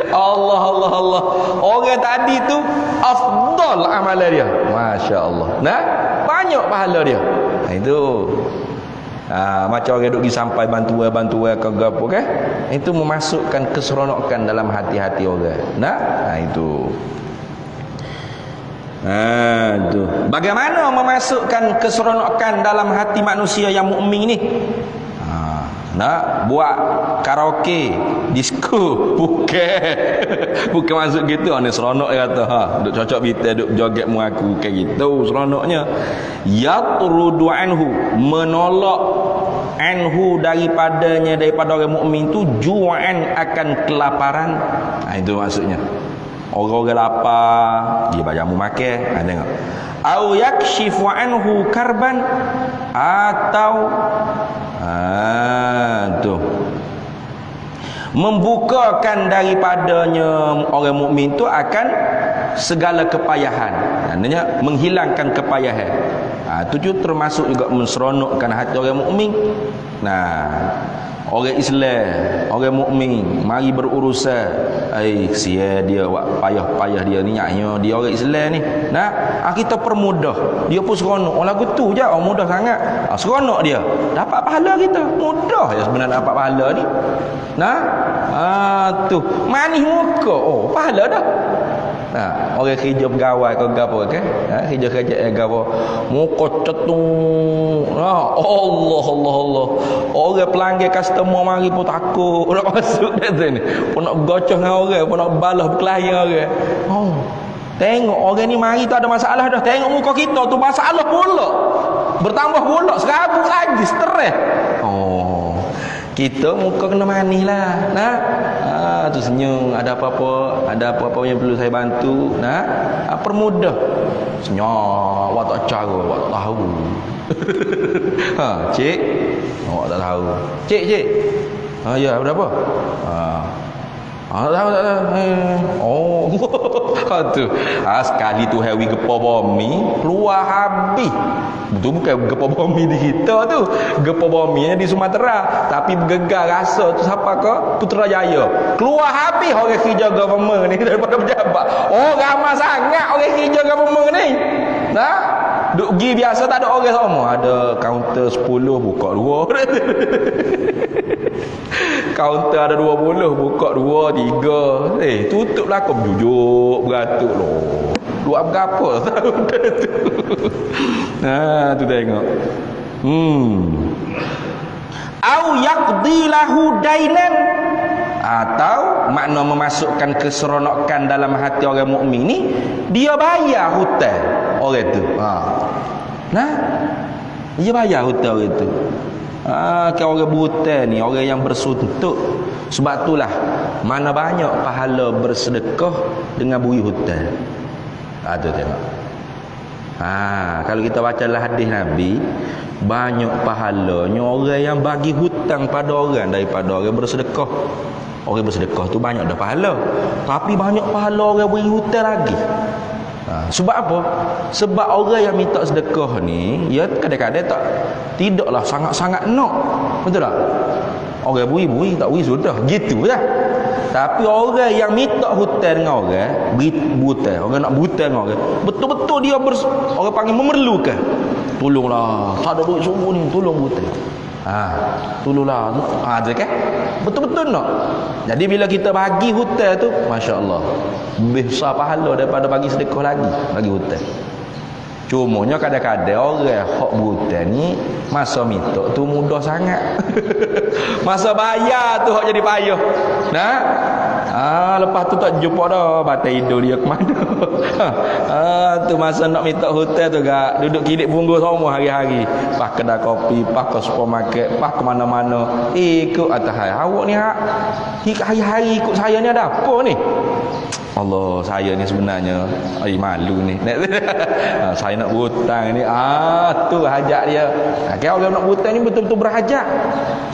Allah. Orang tadi tu afdal amalan dia. Masya Allah. Banyak pahala dia. Itu. Macam orang duk pergi sampai bantuan ke apa kan? Itu memasukkan keseronokan dalam hati-hati orang. Itu. Tu. Bagaimana memasukkan keseronokan dalam hati manusia yang mukmin ni? Nak buat karaoke, disco, bukan masuk gitu. Ni seronok dia kata. Duk cocok kita duk joget mu aku kayak gitu seronoknya. Yatrudu anhu, menolak anhu daripada orang mukmin tu ju'an, akan kelaparan. Itu maksudnya. Orang-orang lapar, dia bajamu makan. Tengok. Au yakshifu anhu karban, atau tu membukakan daripadanya orang mukmin tu akan segala kepayahan. Maknanya menghilangkan kepayahan. Itu termasuk juga menseronokkan hati orang mukmin. Orang Islam, orang mukmin mari berurusan, sia dia buat payah-payah dia ni, nyaknya dia orang Islam ni. Kita permudah, dia pun seronok. Lagu tu je, mudah sangat. Seronok dia, dapat pahala kita. Mudah ya sebenarnya dapat pahala ni. Tu manis muka, pahala dah. Orang kerja pegawai ke gapo ke? Kerja gapo. Muka cetung. Allah. Orang pelanggan customer mari pun takut nak masuk kat sini. Pun nak gocoh dengan orang, pun nak balas berkelahi orang. Tengok orang ni mari tu ada masalah dah. Tengok muka kita tu masalah pula. Bertambah pula, serabut lagi, stres. Kita muka kena manis lah. Tu senyum, ada apa-apa yang perlu saya bantu. Permudah. Senyum, awak tak cara, awak tak tahu. Cik, awak tak tahu. Cik. Ya, berapa? Tak tahu. Tu. Sekali tu hewi gepa bumi, keluar habis. Betul bukan gepa bumi di kita tu. Gepa bumi di Sumatera, tapi bergegar rasa tu siapa ke? Putrajaya. Keluar habis orang kerja government ni daripada pejabat. Ramai sangat orang kerja government ni. Duk pergi biasa tak ada orang semua. Ada kaunter 10 buka 2. Kaunter ada 20 buka 2, 3. Tutup lah kau berjujuk beratuk loh. Luar berapa tahu dah tu. Tu tengok. Au yaqdi lahu dainan, atau makna memasukkan keseronokan dalam hati orang mukmin ni, dia bayar hutang orang tu. Dia bayar hutang orang tu. Kalau orang berhutang ni, orang yang bersuntuk. Sebab itulah mana banyak pahala bersedekah dengan beri hutang. Tu tengok. Kalau kita bacalah hadis Nabi, banyak pahalanya orang yang bagi hutang pada orang daripada orang bersedekah. Orang bersedekah tu banyak dah pahala, tapi banyak pahala orang beri hutang lagi. Sebab apa? Sebab orang yang minta sedekah ni, ya kadang-kadang tidaklah sangat-sangat nak. Betul tak? Orang beri tak beri sudah, gitu lah. Tapi orang yang minta hutang dengan orang, beri hutang, orang nak hutang dengan orang, betul-betul dia orang panggil memerlukan. Tolonglah, tak ada duit sungguh ni, tolong hutang. Tolonglah. Ada kan? Betul-betul nak. Jadi bila kita bagi hutang tu, masya-Allah, lebih besar pahala daripada bagi sedekah lagi, bagi hutang. Cumanya kadang-kadang orang hak berhutang ni masa minta tu mudah sangat. Masa bayar tu hak jadi payah. Lepas tu tak jumpa dah batal hidup dia ke mana. Tu masa nak minta hutang tu gak duduk kidik punggung semua hari-hari. Pas kedai kopi, pas ke supermarket, pas ke mana-mana. Ikut atas hai. Awak ni hari-hari ikut saya ni ada apa ni? Allah, saya ni sebenarnya malu ni. Saya nak berhutang ni. Tu hajat dia. Kalau orang nak berhutang ni betul-betul berhajat.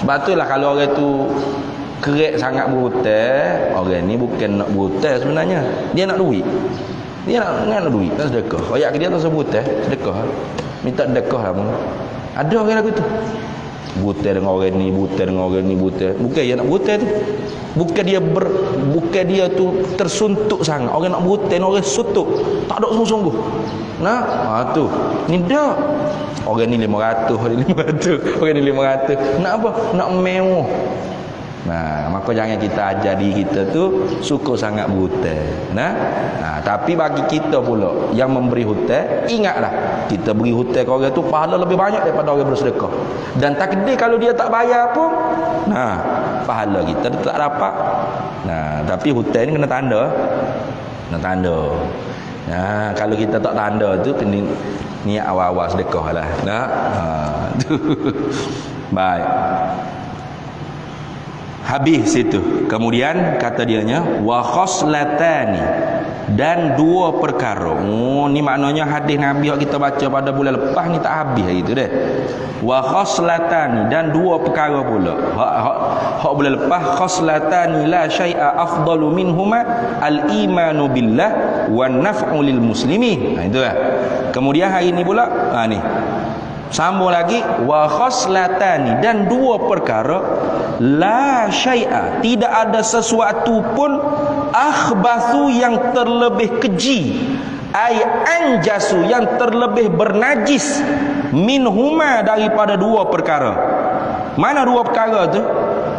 Sebab itulah kalau orang tu kerek sangat berhutang, orang ni bukan nak berhutang sebenarnya. Dia nak duit. Dia nak duit, tak sedekah. Royak ke dia tak sebut sedekah. Minta sedekah lah pun. Ada orang lagu tu. Berhutang dengan orang ni, berhutang dengan orang ni, berhutang. Bukan dia nak berhutang tu. Bukan dia tu tersuntuk sangat. Orang nak berhutang, orang suntuk. Tak ada sungguh-sungguh. Tu. Ni dah. Orang ni 500, orang ni 500, orang ni 500. Nak apa? Nak mewah. Maka jangan kita ajar diri kita tu suka sangat berhutang. Tapi bagi kita pula yang memberi hutang, ingatlah kita beri hutang ke orang tu pahala lebih banyak daripada orang bersedekah. Dan takdir kalau dia tak bayar pun, pahala kita tak dapat. Tapi hutang ni kena tanda. Kalau kita tak tanda tu kena niat awal-awal sedekah lah. Baik. Habis situ. Kemudian kata dianya wa khoslatani, dan dua perkara. Ni maknanya hadis Nabi yang kita baca pada bulan lepas ni tak habis gitu deh. Wa khoslatani, dan dua perkara pula. Hak bulan lepas, khoslatani la syai'a afdalu minhuma al-imanu billah wan naf'u lil muslimin. Itu lah. Kemudian hari ni pula ni sambung lagi, wa khoslatani, dan dua perkara la syai'a, tidak ada sesuatu pun akhbathu, yang terlebih keji, ay anjasu, yang terlebih bernajis, minhuma, daripada dua perkara. Mana dua perkara tu?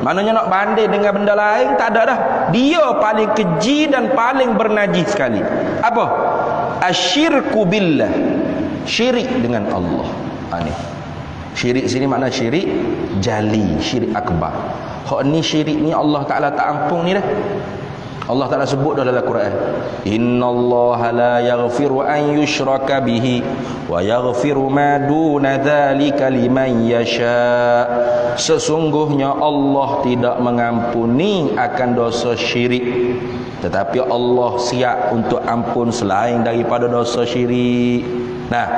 Maknanya nak banding dengan benda lain tak ada dah. Dia paling keji dan paling bernajis sekali. Apa? Asyirku billah. Syirik dengan Allah. Ni. Syirik sini makna syirik jali, syirik akbar. Hak ni syirik ni Allah Taala tak ampun ni dah. Allah Taala sebut dalam Al-Quran, innallaha la yaghfiru an yushraka bihi wa yaghfiru ma duna dzalika liman yasha. Sesungguhnya Allah tidak mengampuni akan dosa syirik, tetapi Allah siap untuk ampun selain daripada dosa syirik. Nah,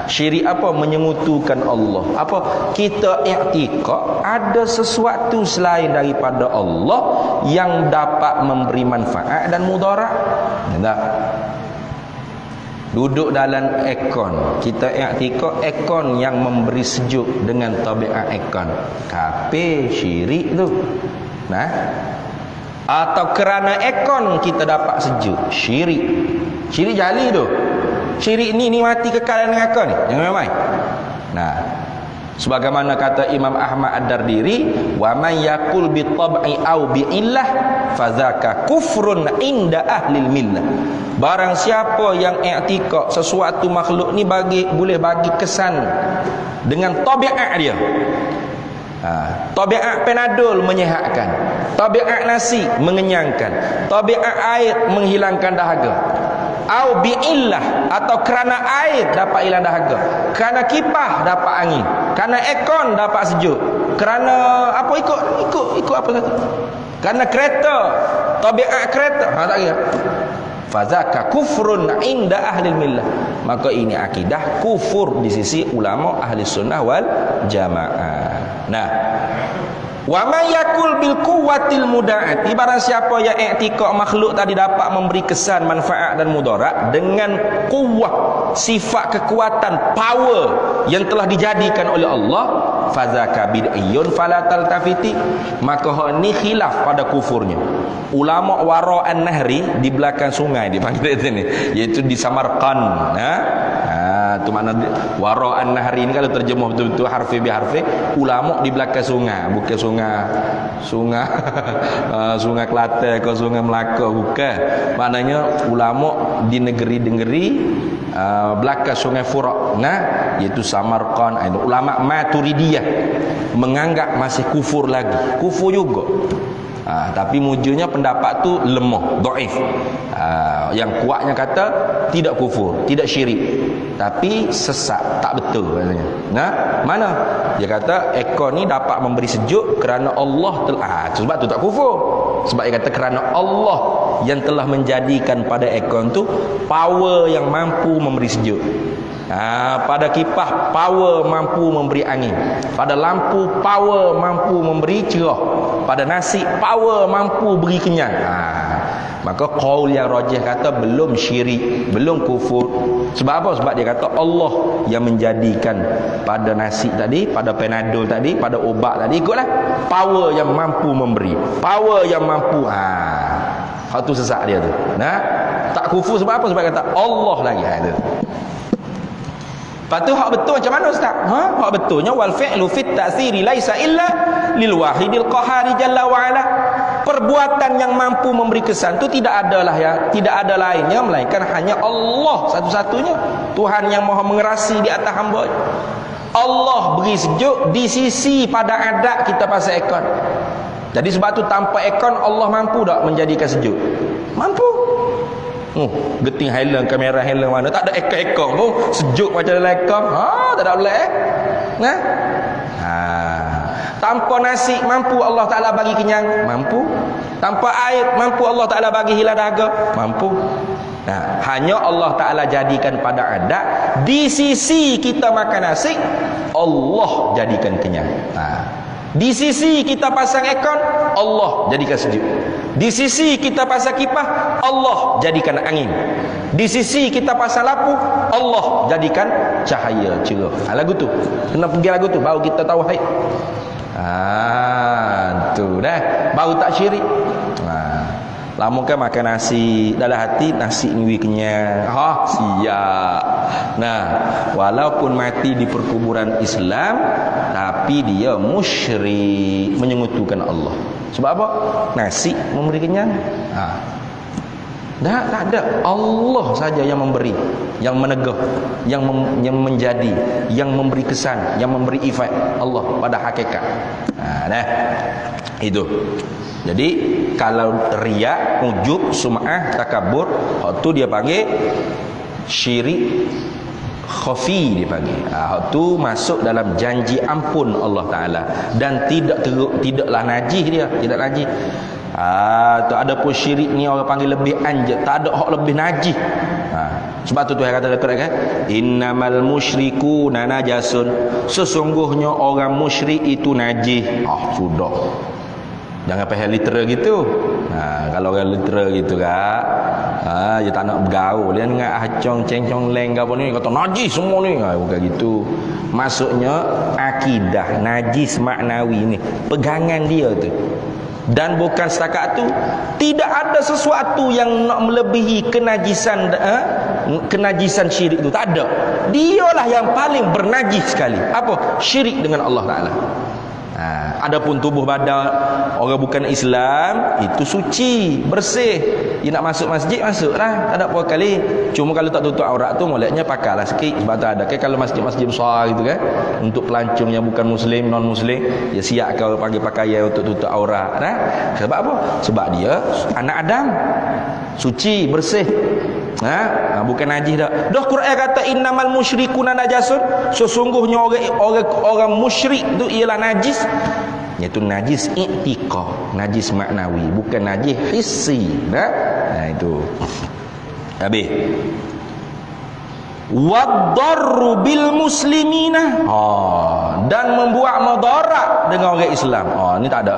syirik apa? Menyengutukan Allah. Apa? Kita i'tiqad ada sesuatu selain daripada Allah yang dapat memberi manfaat dan mudarat. Nah, duduk dalam aircon, kita i'tiqad aircon yang memberi sejuk dengan tabiat aircon. Kafir, syirik tu. Nah, atau kerana aircon kita dapat sejuk, syirik. Syirik jali tu. Syirik ni mati kekal dalam neraka ni. Jangan main. Nah, sebagaimana kata Imam Ahmad Ad-Dardiri, wa man yaqul bi tab'i au bi illah fadzaka kufrun inda ahli millah. Barang siapa yang i'tiqad sesuatu makhluk ni boleh bagi kesan dengan tabiat dia. Tabiat Panadol menyihatkan, tabiat nasi mengenyangkan, tabiat air menghilangkan dahaga. Au biillah, atau kerana air dapat hilang dahaga, kerana kipas dapat angin, kerana aircon dapat sejuk, kerana apa ikut apa satu, kerana kereta, tabiat kereta, tak kira. Fazaka kufrun inda ahli millah. Maka ini akidah kufur di sisi ulama ahli sunnah wal jamaah. Nah, wa may yakul bil quwwatil mudaati, barang siapa yang i'tiqad makhluk tadi dapat memberi kesan manfaat dan mudarat dengan kuwah, sifat kekuatan, power yang telah dijadikan oleh Allah, fazaka bid'iyun fala taltafiti, maka hak ni khilaf pada kufurnya. Ulama wara'an nahri, di belakang sungai dipanggil itu ni, iaitu di Samarkand. Tu makna wara'an nahri ni kalau terjemah betul-betul harfi bi harfi, ulama di belakang sungai, bukan sungai Kelantan ke sungai Melaka, bukan. Maknanya ulama di negeri-negeri belakang sungai Furat, iaitu Samarkand. Ulama Maturidiyah menganggap masih kufur lagi, kufur juga. Tapi mujurnya pendapat tu lemah, dhaif. Yang kuatnya kata tidak kufur, tidak syirik, tapi sesat, tak betul katanya. Mana? Dia kata ekor ni dapat memberi sejuk kerana Allah telah. Sebab tu tak kufur. Sebab dia kata kerana Allah yang telah menjadikan pada ekor tu power yang mampu memberi sejuk. Pada kipas power mampu memberi angin, pada lampu power mampu memberi cerah, pada nasi power mampu beri kenyang. Maka qaul yang rajih kata belum syirik, belum kufur. Sebab apa? Sebab dia kata Allah yang menjadikan pada nasi tadi, pada Panadol tadi, pada ubat tadi, ikutlah power yang mampu memberi, power yang mampu. Hak tu sesat dia tu. Tak kufur sebab apa? Sebab kata Allah lagi ada. Lepas tu hak betul macam mana ustaz? Hak betulnya wal fi'lu fit ta'siri laisa illa lil wahidil qahari jalla wa ala. Perbuatan yang mampu memberi kesan tu tidak ada lainnya melainkan hanya Allah satu-satunya, Tuhan yang Maha mengerasi di atas hamba. Allah beri sejuk di sisi pada adat kita pasal aircon. Jadi sebab tu tanpa aircon Allah mampu tak menjadikan sejuk? Mampu. Geting helm, kamera helm mana tak ada aircon pun sejuk macam dalam aircon. Tak ada boleh. Tanpa nasi mampu Allah Taala bagi kenyang, mampu. Tanpa air mampu Allah Taala bagi hilang dahaga, mampu. Hanya Allah Taala jadikan pada adat di sisi kita makan nasi Allah jadikan kenyang. Di sisi kita pasang aircon Allah jadikan sejuk. Di sisi kita pasang kipas Allah jadikan angin. Di sisi kita pasang lampu Allah jadikan cahaya cerah. Lagu tu kena pergi lagu tu baru kita tahu haid. Tu dah baru tak syirik. Lama kan makan nasi dalam hati nasi ni kenyang. Siap. Walaupun mati di perkuburan Islam, tapi tapi dia musyrik, menyekutukan Allah. Sebab apa? Nasi memberi kenyang. Tak ada. Allah saja yang memberi, yang menegah, yang menjadi, yang memberi kesan, yang memberi efek. Allah pada hakikat. Itu. Jadi kalau riak, ujub, sum'ah, takabur, itu dia panggil syirik khafi, dia panggil. Itu masuk dalam janji ampun Allah Taala dan tidaklah najis dia, tidak najis. Tu ada pun syirik ni orang panggil lebih anjat, tak ada hak lebih najis. Sebab tu Tuhan kata dekat kan, innamal musyrikuna najasun, sesungguhnya orang musyrik itu najis. Sudah. Jangan payah literal gitu. Kalau orang literal gitu kan, dia tak nak bergaul, dia dengar acong cengcong leng apa ni kata najis semua ni. Bukan gitu. Maksudnya akidah najis maknawi ni, pegangan dia tu. Dan bukan setakat tu, tidak ada sesuatu yang nak melebihi kenajisan syirik itu, tak ada. Dialah yang paling bernajis sekali. Apa? Syirik dengan Allah Taala. Adapun tubuh badan orang bukan Islam itu suci, bersih. Dia nak masuk masjid, masuklah, tak ada apa kali. Cuma kalau tak tutup aurat tu moleknya pakailah sikit. Sebab tak ada kan kalau masjid-masjid besar gitu kan, untuk pelancong yang bukan muslim, non muslim, dia siap kau pakai pakaian untuk tutup aurat. Sebab apa? Sebab dia anak Adam, suci, bersih. Bukan najis dah. Dah Quran kata innamal musyrikuna najasun, sesungguhnya orang musyrik tu ialah najis. Iaitu najis i'tiqad, najis maknawi, bukan najis hissi. Itu. Habis. Waddarru bil muslimina. Dan membuat mudarat dengan orang Islam. Ni tak ada.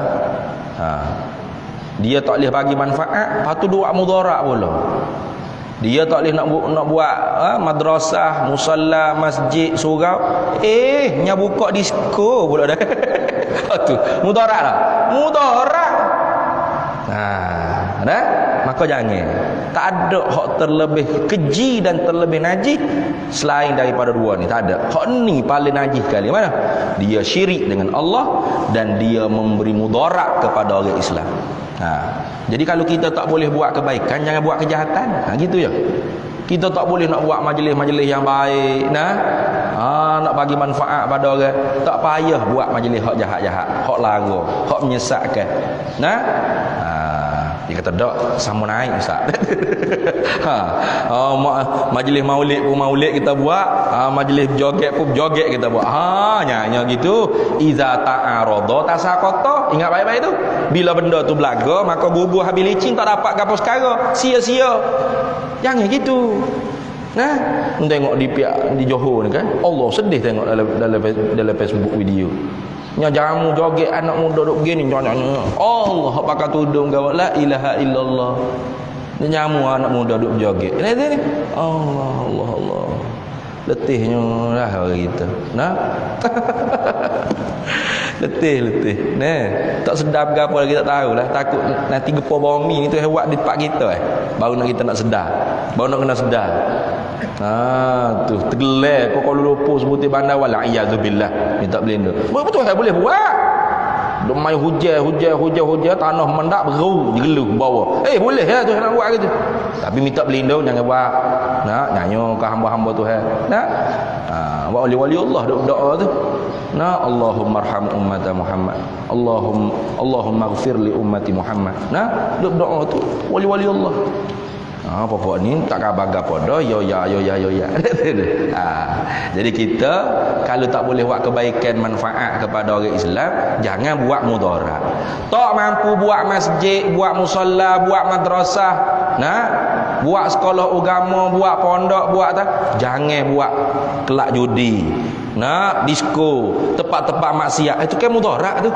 Dia tak boleh bagi manfaat, lepas tu buat mudarat pula. Dia tak boleh nak buat madrasah, musalla, masjid, surau. Nya buka disko pula dah. Tu mudarat lah. Mudarat. Maka jangan. Tak ada hak terlebih keji dan terlebih najis selain daripada dua ni. Tak ada. Hak ni paling najis kali. Mana? Dia syirik dengan Allah dan dia memberi mudarat kepada orang Islam. Jadi kalau kita tak boleh buat kebaikan, jangan buat kejahatan. Gitu ya. Kita tak boleh nak buat majlis-majlis yang baik, nak bagi manfaat pada orang, tak payah buat majlis hak jahat-jahat, hak lara, hak menyesatkan. Dia kata dak, sama naik ustaz. Majlis maulid pun maulid kita buat, majlis joget pun joget kita buat. Nyanyi gitu. Iza ta'arada tasaqata. Ingat baik-baik tu. Bila benda tu belaga, maka gugur habis licin, tak dapat gapo sekarang, sia-sia. Jangan gitu. Tengok di Johor ni kan, Allah sedih tengok dalam Facebook video. Nya jamu joget anak muda duk begini nyanyi. Allah hak pakai tudung gawat la ilaha illallah. Dia jamu anak muda duk joget. Ni. Allah. Letihnya lah orang kita. Letih. Tak sedap ke apa lagi tak tahulah. Takut nanti gepa bumi ni tu buat di tempat kita baru nak kita nak sedar. Baru nak kena sedar. Tu tergelar kau Kuala Lumpur sebutir bandar wala iazubillah. Ni tak boleh. Betul tak boleh buat. Duk mai hujan tanah mendak beru digeluh bawah. Boleh ya tu nak buat gitu. Tapi minta berlindung jangan buat. Nyanyo ke hamba-hamba Tuhan. Buat wali-wali Allah doa tu. Allahumma arham ummat Muhammad. Allahumma ighfir li ummati Muhammad. Doa tu wali-wali Allah. Apa-apa ni tak khabar gapo dah yo ya. Jadi kita kalau tak boleh buat kebaikan manfaat kepada orang Islam, jangan buat mudarat. Tak mampu buat masjid, buat musalla, buat madrasah, buat sekolah agama, buat pondok, buat jangan buat kelak judi, disko, tempat-tempat maksiat. Itu kan mudarat tu.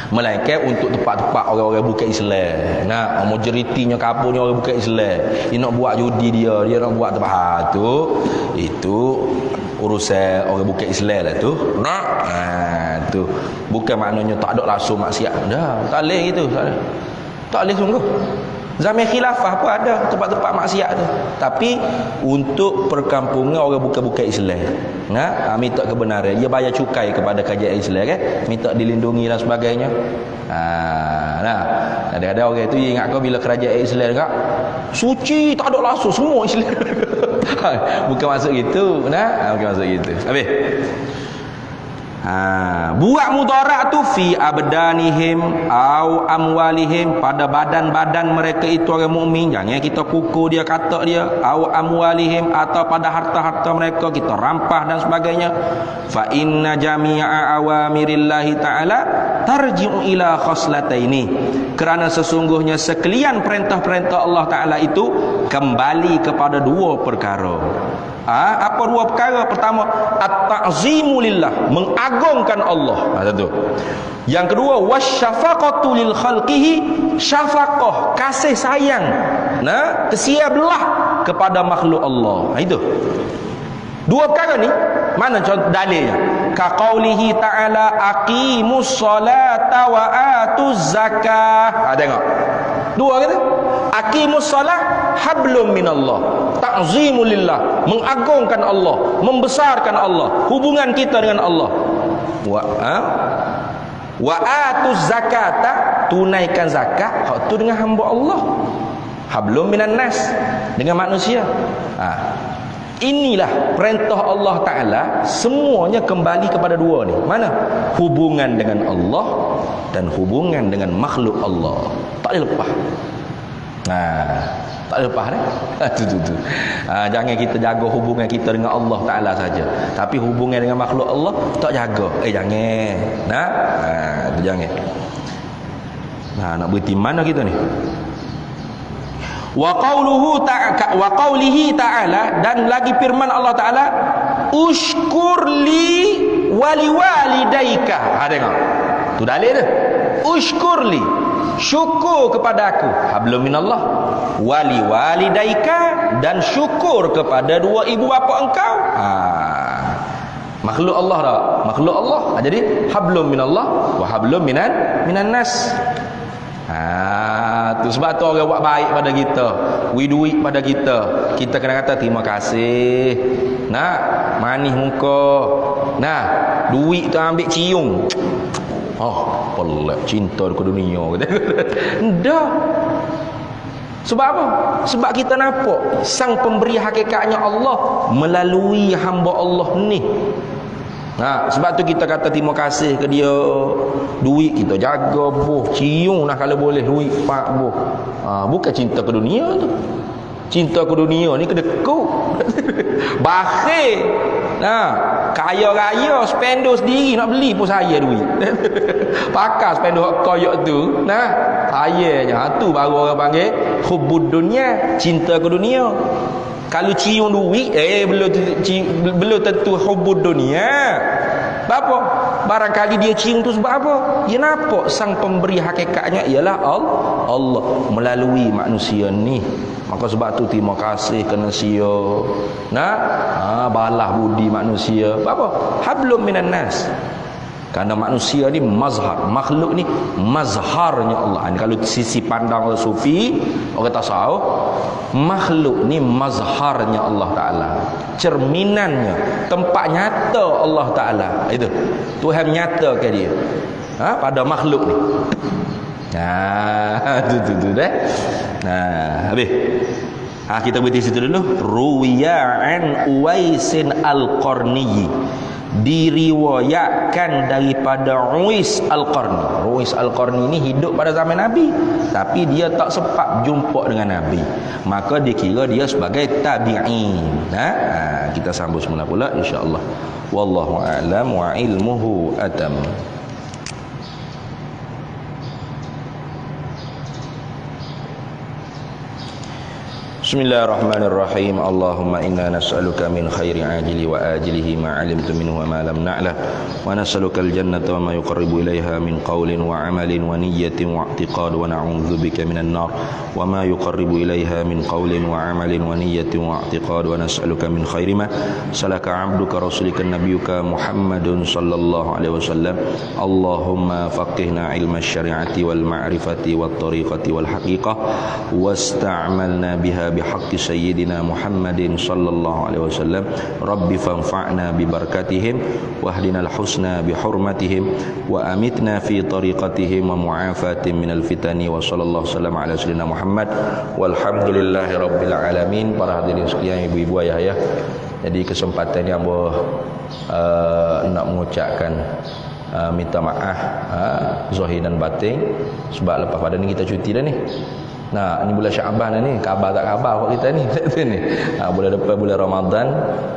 Melainkan untuk tempat-tempat orang-orang bukan Islam. Majoritinya kampungnya orang bukan Islam. Dia nak buat judi dia nak buat tempat tu. Itu urusan orang bukan Islam lah tu. Tu bukan maknanya tak ada langsung maksiat. Tak boleh gitu. Tak boleh sungguh. Zaman khilafah pun ada tempat-tempat maksiat tu. Tapi untuk perkampungan orang bukan Islam. Minta kebenaran. Dia bayar cukai kepada kerajaan Islam kan. Minta dilindungi dan sebagainya. Ada orang itu ingat kau bila kerajaan Islam kan suci tak ada langsung semua Islam. Bukan maksud gitu. Bukan maksud gitu. Habis. Buat mudarat tu fi abdanihim au amwalihim, pada badan-badan mereka itu orang mukmin. Jangan kita pukul dia, kata dia, au amwalihim, atau pada harta-harta mereka kita rampah dan sebagainya. Fa inna jami'a awamirillahi ta'ala tarji'u ila khoslataini, kerana sesungguhnya sekalian perintah-perintah Allah Ta'ala itu kembali kepada dua perkara. Apa dua perkara? Pertama, at-ta'zimu lillah, mengagungkan Allah. Satu. Yang kedua, wasyafaqatu lil khalqihi, syafaqah, kasih sayang, kesian belah kepada makhluk Allah. Itu. Dua perkara ni mana contoh dalilnya? Ka qaulihi ta'ala aqimus salata wa atuz zakah. Tengok. Dua kata. Aqimus salah hablum minallah, ta'zimul lillah, mengagungkan Allah, membesarkan Allah, hubungan kita dengan Allah. Wa atuz zakata, tunaikan zakat, hak tu dengan hamba Allah. Hablum minan nas, dengan manusia. Inilah perintah Allah Ta'ala, semuanya kembali kepada dua ni. Mana? Hubungan dengan Allah dan hubungan dengan makhluk Allah. Tak boleh lepas. Tak boleh lepas dah. Jangan kita jaga hubungan kita dengan Allah Ta'ala saja, tapi hubungan dengan makhluk Allah tak jaga. Jangan. Itu jangan. Nak berhenti mana kita ni? Wa qawlihi ta'ala, dan lagi firman Allah Ta'ala, ushkur li wali walidaika. Tengok. Tu dalil dia. Ushkur li, syukur kepada aku, hablum minallah, wali walidaika, dan syukur kepada dua ibu bapa engkau. Makhluk Allah dah. Makhluk Allah. Jadi hablum minallah wa hablum minan nas. Tu sebab tu orang buat baik pada kita, duit pada kita, kita kena kata terima kasih. Manis muka. Duit tu ambil cium. Pelak cinta ke dunia kata. Dah. Sebab apa? Sebab kita nampak sang pemberi hakikatnya Allah melalui hamba Allah ni. Sebab tu kita kata terima kasih ke dia. Duit kita jaga boh, cium kalau boleh duit pak boh. Bukan cinta ke dunia tu. Cinta ke dunia ni kedekut. Bakhil. Kaya raya spendo sendiri nak beli pun saya duit. Pakai spendo koyak tu. Sayanya tu baru orang panggil hubbud dunia, cinta ke dunia. Kalau cium duit belum tentu hubbud dunia. Apa? Barangkali dia cium tu sebab apa? Dia nampak sang pemberi hakikatnya ialah Allah melalui manusia ni. Maka sebab tu terima kasih kena sia. Balas budi manusia. Apa? Hablum minan nas. Kerana manusia ni mazhar, makhluk ni mazharnya Allah. Kalau sisi pandang orang sufi, orang tasawuf, makhluk ni mazharnya Allah Ta'ala, cerminannya, tempat nyata Allah Ta'ala. Itu Tuhan nyata ke dia pada makhluk ni. Tu dah. Habis. Kita berhenti situ dulu. Ruwiya an Uwaisin Al-Qarni, diriwayatkan daripada Uwais Al-Qarni. Uwais Al-Qarni ni hidup pada zaman Nabi, tapi dia tak sempat jumpa dengan Nabi, maka dikira dia sebagai tabi'in. Kita sambung semula pula insya-Allah. Wallahu a'lam wa ilmuhu atam. Bismillahirrahmanirrahim. Allahumma inna nas'aluka min khairi ajili wa ajilihi ma 'alimtu minhu wa ma lam na'lam wa nas'aluka al-jannata wa ma yuqarribu ilaiha min qawlin wa 'amalin wa niyyatin wa i'tiqad wa na'udzubika minan nar wa ma yuqarribu ilaiha min qawlin wa 'amalin wa niyyatin wa i'tiqad wa nas'aluka min khairi ma salaka 'abduka rasulika nabiyyuka Muhammadun sallallahu alaihi wasallam. Allahumma faqihna 'ilma asy-syari'ati wal ma'rifati wat tariqati wal haqiqah wasta'malna biha بحق سيدنا محمد صلى الله عليه وسلم. رب فانفعنا ببركاتهم واهدنا الحسنى بحرمتهم وأمتنا في طريقتهم ومعافاة من الفتن وصلى الله وسلم على سيدنا Muhammad walhamdulillahi rabbil alamin. Para hadirin sekalian, ibu-ibu, ayah-ayah, jadi kesempatan yang nak mengucapkan minta maaf zahir dan batin, sebab lepas pada ni kita cuti dah ni. Nah, ini bulan Syaban ni, khabar tak khabar buat kita ni. Bulan depan bulan Ramadan,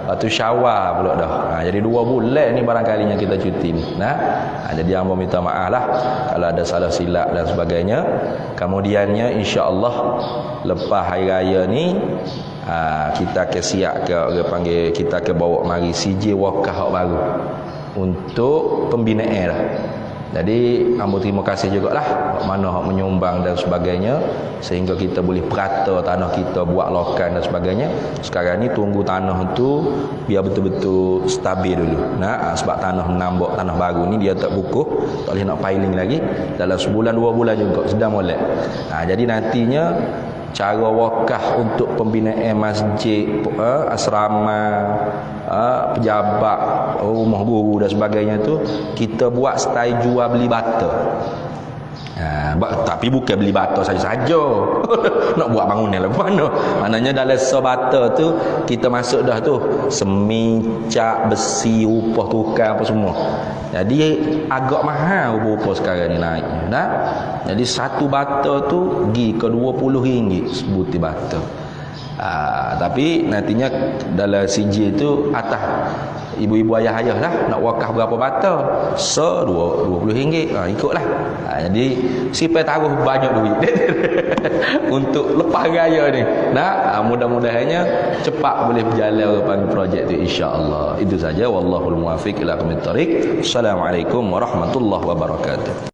lepas tu Syawal pula dah. Jadi 2 bulan ni barangkalinya kita cuti ni. Jadi hamba minta maaf lah kalau ada salah silap dan sebagainya. Kemudiannya insya-Allah lepas hari raya ni kita akan siap ke orang panggil, kita akan bawa mari CJ wakaf baru untuk pembinaan lah. Jadi hamba terima kasih jugalah mana hak menyumbang dan sebagainya sehingga kita boleh perata tanah kita, buat lokan dan sebagainya. Sekarang ni tunggu tanah tu biar betul-betul stabil dulu. Sebab tanah menambak, tanah baru ni dia tak bukuh, tak boleh nak piling lagi. Dalam sebulan 2 bulan juga sedang molek. Jadi nantinya cara wakaf untuk pembinaan masjid, asrama, pejabat, rumah guru dan sebagainya tu kita buat style jual beli bata. Tapi bukan beli bata saja-saja. Nak buat bangunan lah mana. Maknanya dalam sebata tu kita masuk dah tu semi, cat, besi, upah tukar apa semua. Jadi agak mahal rupa-rupa sekarang ni naiknya. Jadi satu bata tu pergi ke RM20 sebutir bata. Tapi nantinya dalam CJ tu atas ibu-ibu ayah-ayah lah nak wakaf berapa bata, RM20. Ikutlah. Jadi siapa taruh banyak duit untuk lepas raya ni. Mudah-mudahannya cepat boleh berjalan depan projek tu insya-Allah. Itu saja, wallahul muwaffiq ila aqwamit thariq. Assalamualaikum warahmatullahi wabarakatuh.